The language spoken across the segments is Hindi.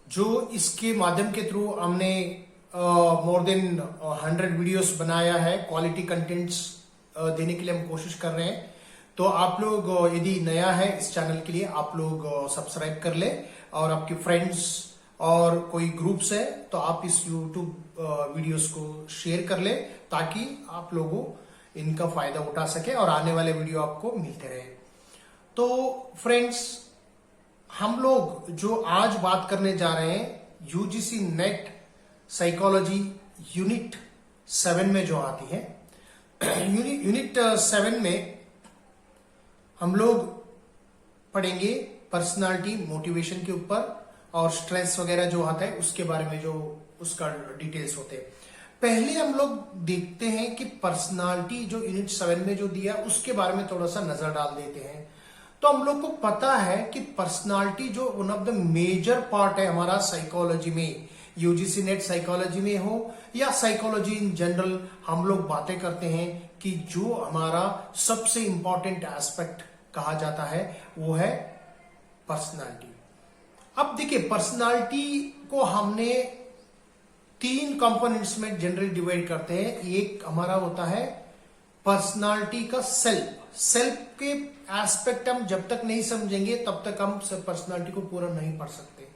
जो इसके माध्यम के थ्रू हमने मोर देन 100 वीडियोस बनाया है। क्वालिटी कंटेंट्स देने के लिए हम कोशिश कर रहे हैं। तो आप लोग यदि नया है इस चैनल के लिए, आप लोग सब्सक्राइब कर ले, और आपके फ्रेंड्स और कोई ग्रुप्स है तो आप इस यूट्यूब वीडियोस को शेयर कर ले, ताकि आप लोगों इनका फायदा उठा सके और आने वाले वीडियो आपको मिलते रहे। तो फ्रेंड्स, हम लोग जो आज बात करने जा रहे हैं, यूजीसी नेट साइकोलॉजी यूनिट 7 में जो आती है, यूनिट 7 में हम लोग पढ़ेंगे पर्सनालिटी मोटिवेशन के ऊपर, और स्ट्रेस वगैरह जो आता है उसके बारे में जो उसका डिटेल्स होते हैं। पहले हम लोग देखते हैं कि पर्सनालिटी जो यूनिट 7 में जो दिया उसके बारे में थोड़ा सा नजर डाल देते हैं। तो हम लोग को पता है कि पर्सनालिटी जो one of the major part है हमारा साइकोलॉजी में, यूजीसी नेट साइकोलॉजी में हो या साइकोलॉजी इन जनरल, हम लोग बातें करते हैं कि जो हमारा सबसे इंपॉर्टेंट एस्पेक्ट कहा जाता है वो है पर्सनालिटी। अब देखिए, पर्सनालिटी को हमने 3 कंपोनेंट्स में जनरली डिवाइड करते हैं। एक हमारा होता है पर्सनालिटी का सेल्फ के एस्पेक्ट हम जब तक नहीं समझेंगे तब तक हम पर्सनालिटी को पूरा नहीं पढ़ सकते।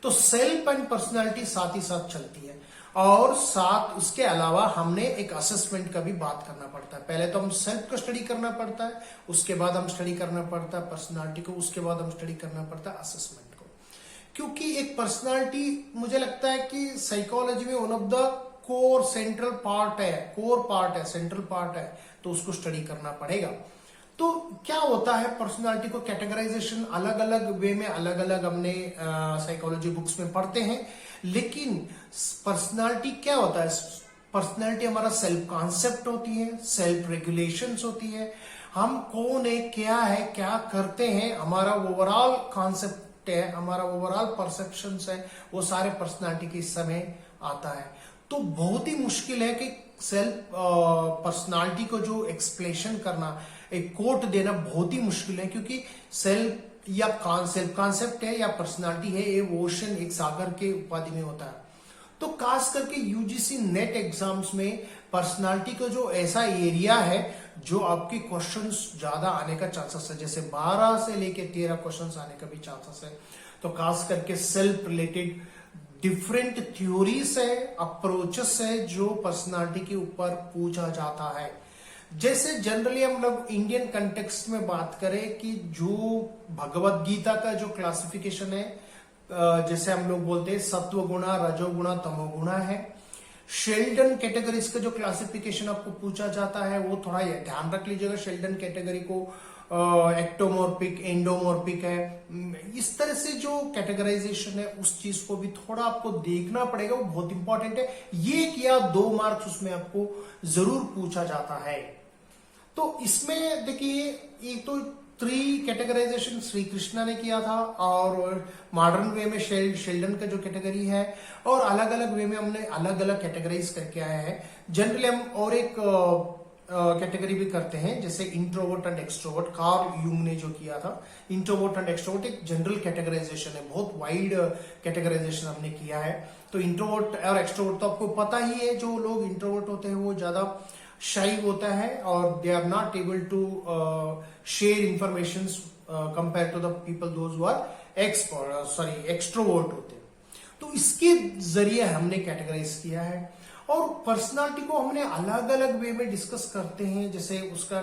तो सेल्फ एंड पर्सनालिटी साथ ही साथ चलती है, और साथ उसके अलावा हमने एक असेसमेंट का भी बात करना पड़ता है। पहले तो हम सेल्फ को स्टडी करना पड़ता है, उसके बाद हम स्टडी करना पड़ता है पर्सनालिटी को, उसके बाद हम स्टडी करना पड़ता है असेसमेंट को। क्योंकि एक पर्सनालिटी मुझे लगता है कि साइकोलॉजी में one of the core central part है, सेंट्रल पार्ट है, तो उसको स्टडी करना पड़ेगा। तो क्या होता है, पर्सनालिटी को कैटेगराइजेशन अलग अलग वे में, अलग अलग हमने साइकोलॉजी बुक्स में पढ़ते हैं। लेकिन पर्सनालिटी क्या होता है, पर्सनालिटी हमारा सेल्फ कॉन्सेप्ट होती है, सेल्फ रेगुलेशंस होती है, हम कौन है, क्या करते हैं, हमारा ओवरऑल कॉन्सेप्ट है, हमारा ओवरऑल परसेप्शंस है, वो सारे पर्सनालिटी के हिस्से में आता है। तो बहुत ही मुश्किल है कि सेल्फ पर्सनालिटी को जो एक्सप्लेनेशन करना, एक कोट देना बहुत ही मुश्किल है, क्योंकि सेल्फ या सेल्फ कॉन्सेप्ट है या पर्सनालिटी है, ये ओशन, एक सागर के उपाधि में होता है। तो खास करके यूजीसी नेट एग्जाम्स में पर्सनालिटी का जो ऐसा एरिया है जो आपके क्वेश्चंस ज्यादा आने का चांसेस है, जैसे 12 से लेके 13 क्वेश्चंस आने का भी चांसेस है। तो खास करके सेल्फ रिलेटेड डिफरेंट थ्योरीज है, अप्रोचेस है जो पर्सनालिटी के ऊपर पूछा जाता है। जैसे जनरली हम लोग इंडियन कंटेक्स्ट में बात करें कि जो भगवत गीता का जो क्लासिफिकेशन है, जैसे हम लोग बोलते हैं सत्व गुणा, रजोगुणा, तमोगुणा है। शेल्डन कैटेगरीज का जो क्लासिफिकेशन आपको पूछा जाता है वो थोड़ा ध्यान रख लीजिएगा। शेल्डन कैटेगरी को एक्टोमॉर्फिक, एंडोमॉर्फिक है, इस तरह से जो कैटेगराइजेशन है उस चीज को भी थोड़ा आपको देखना पड़ेगा, वो बहुत इंपॉर्टेंट है। 1 या 2 मार्क्स उसमें आपको जरूर पूछा जाता है। तो इसमें देखिए, एक तो 3 कैटेगराइजेशन श्री कृष्णा ने किया था, और मॉडर्न वे में शेल्डन का जो कैटेगरी है, और अलग अलग वे में हमने अलग अलग कैटेगराइज करके आया है। जनरली हम और एक कैटेगरी भी करते हैं, जैसे introvert and extrovert, Carl Jung ने जो किया था। इंट्रोवर्ट एंड एक्सट्रोवर्ट एक जनरल कैटेगराइजेशन है, बहुत वाइड कैटेगराइजेशन हमने किया है। तो इंट्रोवर्ट और एक्सट्रोवर्ट तो आपको पता ही है, जो लोग इंट्रोवर्ट होते हैं वो ज्यादा शाई होता है, और they are not able to share information compare to the people those who are extrovert होते हैं। तो इसके जरिए हमने कैटेगराइज किया है, और पर्सनालिटी को हमने अलग अलग वे में डिस्कस करते हैं। जैसे उसका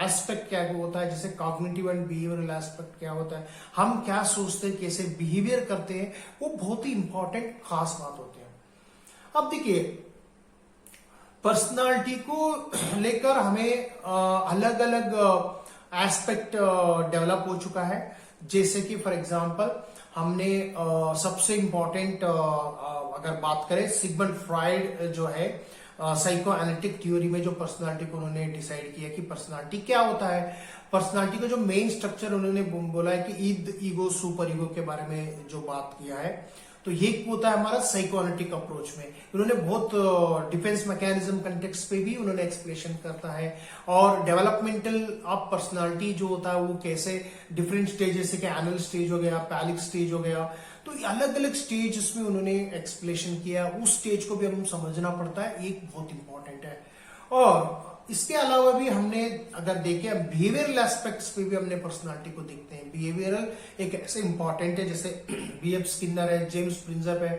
एस्पेक्ट क्या होता है, जैसे कॉग्निटिव एंड बिहेवियरल एस्पेक्ट क्या होता है, हम क्या सोचते हैं, कैसे बिहेवियर करते हैं, वो बहुत ही इंपॉर्टेंट खास बात होती है। अब देखिए, पर्सनालिटी को लेकर हमें अलग अलग एस्पेक्ट डेवलप हो चुका है। जैसे कि फॉर एग्जांपल हमने सबसे इंपॉर्टेंट अगर बात करें, सिगमंड फ्राइड जो है साइको एनालिटिक थ्योरी में जो पर्सनालिटी को उन्होंने डिसाइड किया कि पर्सनालिटी क्या होता है। पर्सनालिटी का जो मेन स्ट्रक्चर उन्होंने बोला है कि ईद, ईगो, सुपर ईगो के बारे में जो बात किया है, तो ये होता है हमारा साइकोएनालिटिक अप्रोच में। उन्होंने बहुत डिफेंस मैकेनिज्म कंटेक्स्ट पे भी उन्होंने एक्सप्लेनेशन करता है, और डेवलपमेंटल ऑफ पर्सनालिटी जो होता है वो कैसे डिफरेंट स्टेजेस से, एनुअल स्टेज हो गया, पैलिक स्टेज हो गया, तो अलग अलग स्टेज इसमें उन्होंने एक्सप्लेनेशन किया, उस स्टेज को भी हम समझना पड़ता है, एक बहुत इंपॉर्टेंट है। और इसके अलावा भी हमने अगर देखें बिहेवियरल एस्पेक्ट्स पे भी हमने पर्सनालिटी को देखते हैं। बिहेवियरल एक ऐसे इंपॉर्टेंट है, जैसे B.F. स्किनर है, जेम्स प्रिंजप है,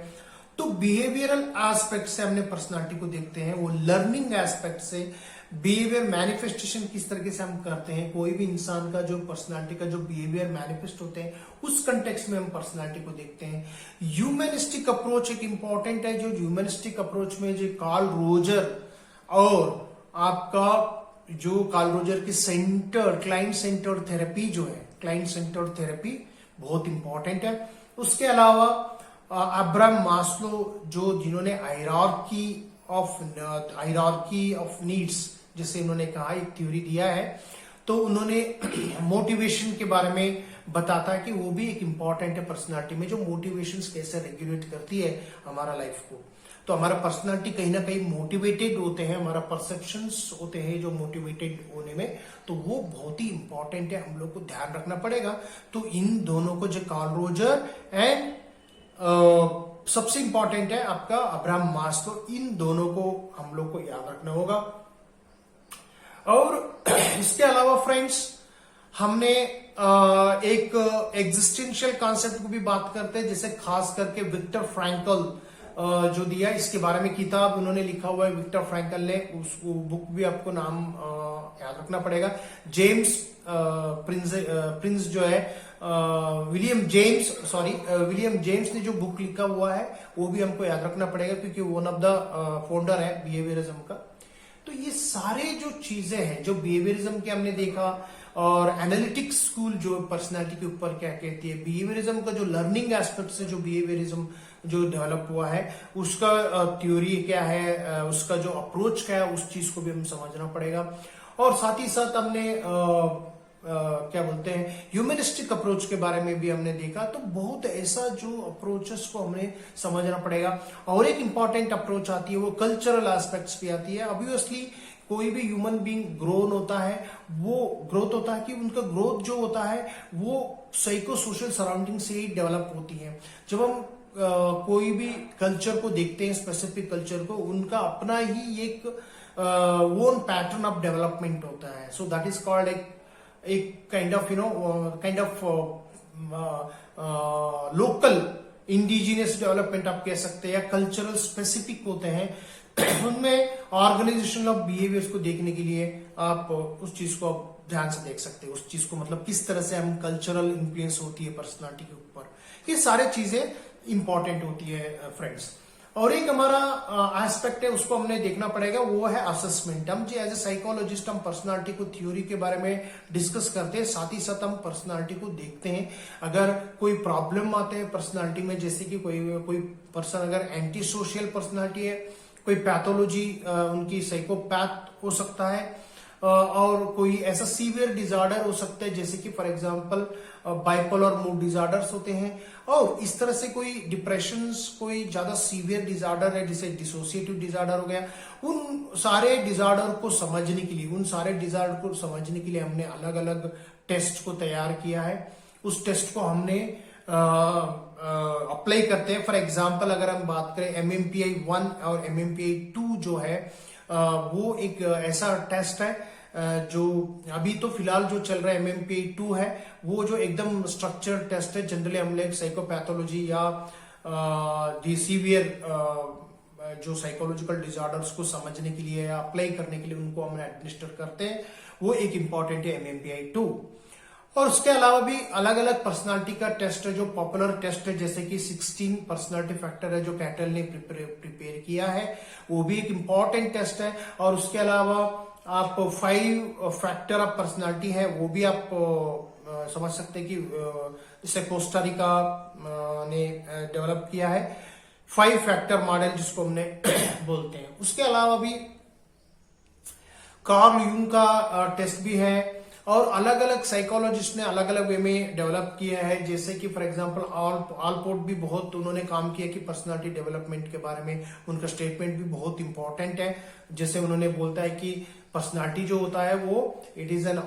तो बिहेवियरल एस्पेक्ट से हमने पर्सनालिटी को देखते हैं। वो लर्निंग एस्पेक्ट से बिहेवियर मैनिफेस्टेशन किस तरीके से हम करते हैं, कोई भी इंसान का जो पर्सनालिटी का जो बिहेवियर मैनिफेस्ट होते हैं उस कंटेक्स्ट में हम पर्सनालिटी को देखते हैं। ह्यूमनिस्टिक अप्रोच एक इंपॉर्टेंट है, जो ह्यूमनिस्टिक अप्रोच में जो कार्ल रोजर और आपका जो कार्ल रोजर की क्लाइंट सेंटर्ड थेरेपी जो है, क्लाइंट सेंटर्ड थेरेपी बहुत इंपॉर्टेंट है। उसके अलावा अब्राहम मास्लो जो जिन्होंने हायरार्की ऑफ नीड्स जिसे उन्होंने कहा, एक थ्योरी दिया है, तो उन्होंने मोटिवेशन के बारे में बताता है कि वो भी एक इंपॉर्टेंट है पर्सनालिटी में, जो मोटिवेशंस कैसे रेगुलेट करती है हमारा लाइफ को। तो हमारा पर्सनालिटी कहीं ना कहीं मोटिवेटेड होते हैं, हमारा परसेप्शंस होते हैं जो मोटिवेटेड होने में, तो वो बहुत ही इंपॉर्टेंट है, हम लोग को ध्यान रखना पड़ेगा। तो इन दोनों को, जो कार्ल रोजर एंड सबसे इंपॉर्टेंट है आपका अब्राहम मास्लो, इन दोनों को हम लोग को याद रखना होगा। और इसके अलावा फ्रेंड्स हमने एक एग्जिस्टेंशियल कॉन्सेप्ट को भी बात करते हैं, जैसे खास करके विक्टर फ्रैंकल जो दिया, इसके बारे में किताब उन्होंने लिखा हुआ है विक्टर फ्रैंकल ने, उस बुक भी आपको नाम याद रखना पड़ेगा। जेम्स प्रिंस जो है विलियम जेम्स ने जो बुक लिखा हुआ है वो भी हमको याद रखना पड़ेगा, क्योंकि वन ऑफ द फाउंडर है बिहेवियरिज्म का। तो ये सारे जो चीजें हैं जो बिहेवियरिज्म के हमने देखा, और एनालिटिक्स स्कूल जो पर्सनालिटी के ऊपर क्या कहती है, बिहेवियरिज्म का जो लर्निंग एस्पेक्ट से जो बिहेवियरिज्म जो डेवलप हुआ है उसका थ्योरी क्या है, उसका जो अप्रोच क्या है, उस चीज को भी हम समझना पड़ेगा। और साथ ही साथ हमने क्या बोलते हैं ह्यूमनिस्टिक अप्रोच के बारे में भी हमने देखा। तो बहुत ऐसा जो अप्रोचेस को हमें समझना पड़ेगा। और एक इंपॉर्टेंट अप्रोच आती है, वो कल्चरल एस्पेक्ट्स भी आती है। ऑब्वियसली कोई भी ह्यूमन बीइंग ग्रोथ होता है कि उनका ग्रोथ जो होता है वो साइको सोशल सराउंडिंग से ही डेवलप होती है। जब हम कोई भी कल्चर को देखते हैं, स्पेसिफिक कल्चर को, उनका अपना ही एक ओन पैटर्न ऑफ डेवलपमेंट होता है। सो दैट इज कॉल्ड एक kind of local indigenous development आप कह सकते हैं, या कल्चरल स्पेसिफिक होते हैं। उनमें ऑर्गेनाइजेशन ऑफ बिहेवियर्स को देखने के लिए आप उस चीज को ध्यान से देख सकते हैं, उस चीज को मतलब किस तरह से हम कल्चरल इन्फ्लुएंस होती है पर्सनालिटी के ऊपर, ये सारे चीजें इंपॉर्टेंट होती है फ्रेंड्स। और एक हमारा एस्पेक्ट है उसको हमने देखना पड़ेगा, वो है असेसमेंट। हम जी एज ए साइकोलॉजिस्ट हम पर्सनालिटी को थ्योरी के बारे में डिस्कस करते हैं, साथ ही साथ हम पर्सनालिटी को देखते हैं। अगर कोई प्रॉब्लम आते हैं पर्सनालिटी में, जैसे कि कोई पर्सन अगर एंटी सोशल पर्सनालिटी है, कोई पैथोलॉजी उनकी साइकोपैथ हो सकता है, और कोई ऐसा सीवियर डिसऑर्डर हो सकता है जैसे कि for example bipolar mood disorders होते हैं, और इस तरह से कोई डिप्रेशंस, कोई ज्यादा सीवियर डिसऑर्डर है जिसे डिसोसिएटिव डिसऑर्डर हो गया। उन सारे डिसऑर्डर को समझने के लिए हमने अलग अलग टेस्ट को तैयार किया है। उस टेस्ट को हमने अप्लाई करते हैं। फॉर एग्जांपल अगर हम बात करें MMPI 1 और MMPI 2 जो है वो एक ऐसा टेस्ट है जो अभी तो फिलहाल जो चल रहा है MMPI 2 है, वो जो एकदम स्ट्रक्चर टेस्ट है। जनरली हम लोग साइकोपैथोलॉजी या सीवियर जो साइकोलॉजिकल डिसऑर्डर्स को समझने के लिए या अप्लाई करने के लिए उनको हम एडमिनिस्टर करते हैं, वो एक इंपॉर्टेंट है MMPI 2। और उसके अलावा भी अलग अलग पर्सनालिटी का टेस्ट है जो पॉपुलर टेस्ट है, जैसे कि 16 पर्सनालिटी फैक्टर है जो कैटल ने प्रिपेयर किया है, वो भी एक इंपॉर्टेंट टेस्ट है। और उसके अलावा आप 5 फैक्टर ऑफ पर्सनालिटी है, वो भी आप समझ सकते हैं कि जैसे कोस्टारिका ने डेवलप किया है 5 फैक्टर मॉडल जिसको हमने बोलते हैं। उसके अलावा भी कार्ल यूंग का टेस्ट भी है, और अलग अलग साइकोलॉजिस्ट ने अलग अलग वे में डेवलप किया है, जैसे कि फॉर एग्जांपल आलपोर्ट भी बहुत उन्होंने काम किया कि पर्सनालिटी डेवलपमेंट के बारे में उनका स्टेटमेंट भी बहुत इंपॉर्टेंट है। जैसे उन्होंने बोलता है कि पर्सनालिटी जो होता है वो it is an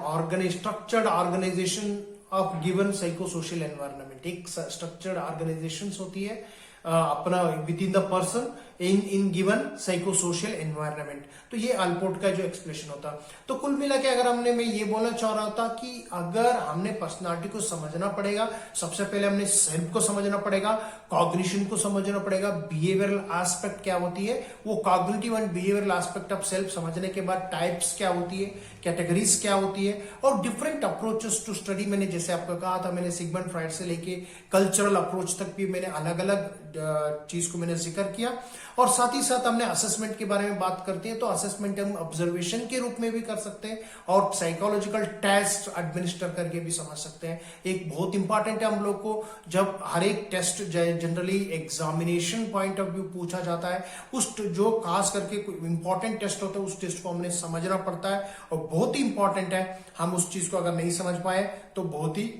structured organization of given psycho social environment. एक स्ट्रक्चर्ड ऑर्गेनाइजेशन होती है अपना within the person in given psycho social environment. तो ये अल्पोर्ट का जो एक्सप्लेनेशन होता। तो कुल मिला के अगर मैं ये बोलना चाह रहा था कि अगर हमने पर्सनालिटी को समझना पड़ेगा, सबसे पहले हमने सेल्फ को समझना पड़ेगा, कॉग्निशन को समझना पड़ेगा, बिहेवियरल एस्पेक्ट क्या होती है, वो cognitive and behavioural aspect of self समझने के बाद टाइप्स क्या होती है, कैटेगरीज क्या होती है, और डिफरेंट अप्रोचेस टू स्टडी। मैंने जैसे आपको कहा था, मैंने सिगमंड फ्राइड से लेके कल्चरल अप्रोच तक भी मैंने अलग अलग चीज को मैंने जिक्र किया। और साथ ही साथ हमने असेसमेंट के बारे में बात करते हैं, तो असेसमेंट हम ऑब्जर्वेशन के रूप में भी कर सकते हैं और साइकोलॉजिकल टेस्ट एडमिनिस्टर करके भी समझ सकते हैं। एक बहुत इंपॉर्टेंट है हम लोग को, जब हर एक test generally examination point of view पूछा जाता है, उस जो खास करके इंपॉर्टेंट टेस्ट होता है उस टेस्ट को हमने समझना पड़ता है और बहुत ही इंपॉर्टेंट है। हम उस चीज को अगर नहीं समझ पाए तो बहुत ही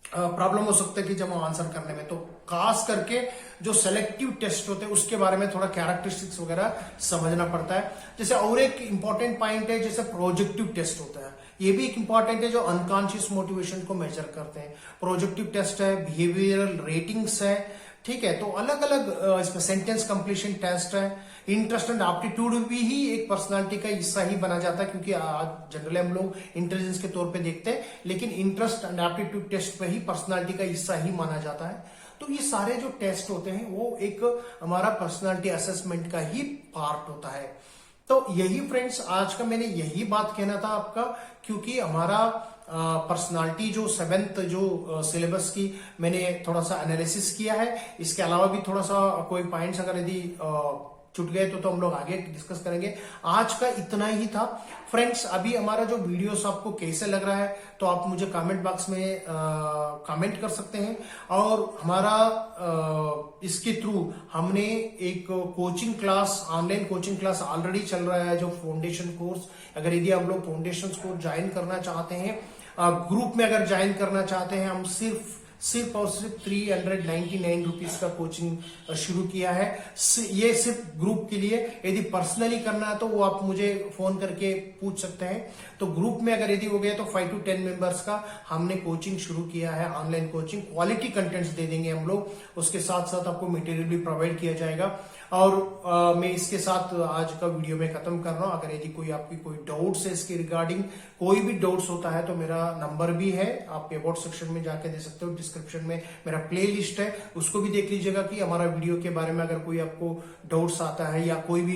प्रॉब्लम हो सकता है कि जब हम आंसर करने में। तो खास करके जो सेलेक्टिव टेस्ट होते हैं उसके बारे में थोड़ा कैरेक्टरिस्टिक्स वगैरह समझना पड़ता है। जैसे और एक इंपॉर्टेंट पॉइंट है, जैसे प्रोजेक्टिव टेस्ट होता है, ये भी एक इंपॉर्टेंट है जो अनकॉन्शियस मोटिवेशन को मेजर करते हैं। प्रोजेक्टिव टेस्ट है, बिहेवियरल रेटिंग्स है, ठीक है। तो अलग अलग इसमें सेंटेंस कंप्लीशन टेस्ट है, इंटरेस्ट एंड एप्टीट्यूड भी ही एक पर्सनालिटी का हिस्सा ही बना जाता है, क्योंकि आज जनरली हम लोग इंटेलिजेंस के तौर पे देखते हैं, लेकिन इंटरेस्ट एंड एप्टीट्यूड टेस्ट पे ही पर्सनालिटी का हिस्सा ही माना जाता है। तो ये सारे जो टेस्ट होते हैं वो एक हमारा पर्सनालिटी असेसमेंट का ही पार्ट होता है। तो यही फ्रेंड्स आज का मैंने यही बात कहना था आपका, क्योंकि हमारा पर्सनालिटी जो 7th जो सिलेबस की मैंने थोड़ा सा एनालिसिस किया है, इसके अलावा भी थोड़ा सा कोई पॉइंट्स अगर यदि छूट गए तो हम लोग आगे डिस्कस करेंगे। आज का इतना ही था फ्रेंड्स। अभी हमारा जो वीडियोस आपको कैसे लग रहा है तो आप मुझे कमेंट बॉक्स में कमेंट कर सकते हैं। और हमारा इसके थ्रू हमने एक coaching class, online coaching class already चल रहा है, जो फाउंडेशन कोर्स। अगर यदि आप लोग फाउंडेशन कोर्स ज्वाइन करना चाहते हैं, ग्रुप में अगर ज्वाइन करना चाहते हैं, हम सिर्फ और सिर्फ 399 रुपीज का कोचिंग शुरू किया है। ये सिर्फ ग्रुप के लिए, यदि पर्सनली करना है तो वो आप मुझे फोन करके पूछ सकते हैं। तो ग्रुप में अगर यदि हो गया तो 5 to 10 मेंबर्स का हमने कोचिंग शुरू किया है, ऑनलाइन कोचिंग। क्वालिटी कंटेंट्स दे देंगे हम लोग, उसके साथ साथ आपको मटेरियल भी प्रोवाइड किया जाएगा। और मैं इसके साथ आज का वीडियो में खत्म कर रहा हूं। अगर यदि कोई आपकी कोई डाउट्स है इसके रिगार्डिंग, कोई भी डाउट्स होता है तो मेरा नंबर भी है, आप अबाउट सेक्शन में जाके दे सकते हो। डिस्क्रिप्शन में मेरा प्ले लिस्ट है, उसको भी देख लीजिएगा कि हमारा वीडियो के बारे में अगर कोई आपको डाउट्स आता है या कोई भी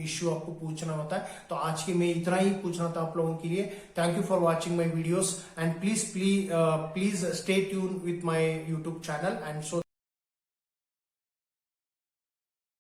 इश्यू आपको पूछना होता है। तो आज के मैं इतना ही पूछना था आप लोगों के लिए। Thank you for watching my videos and please stay tune with my YouTube channel and so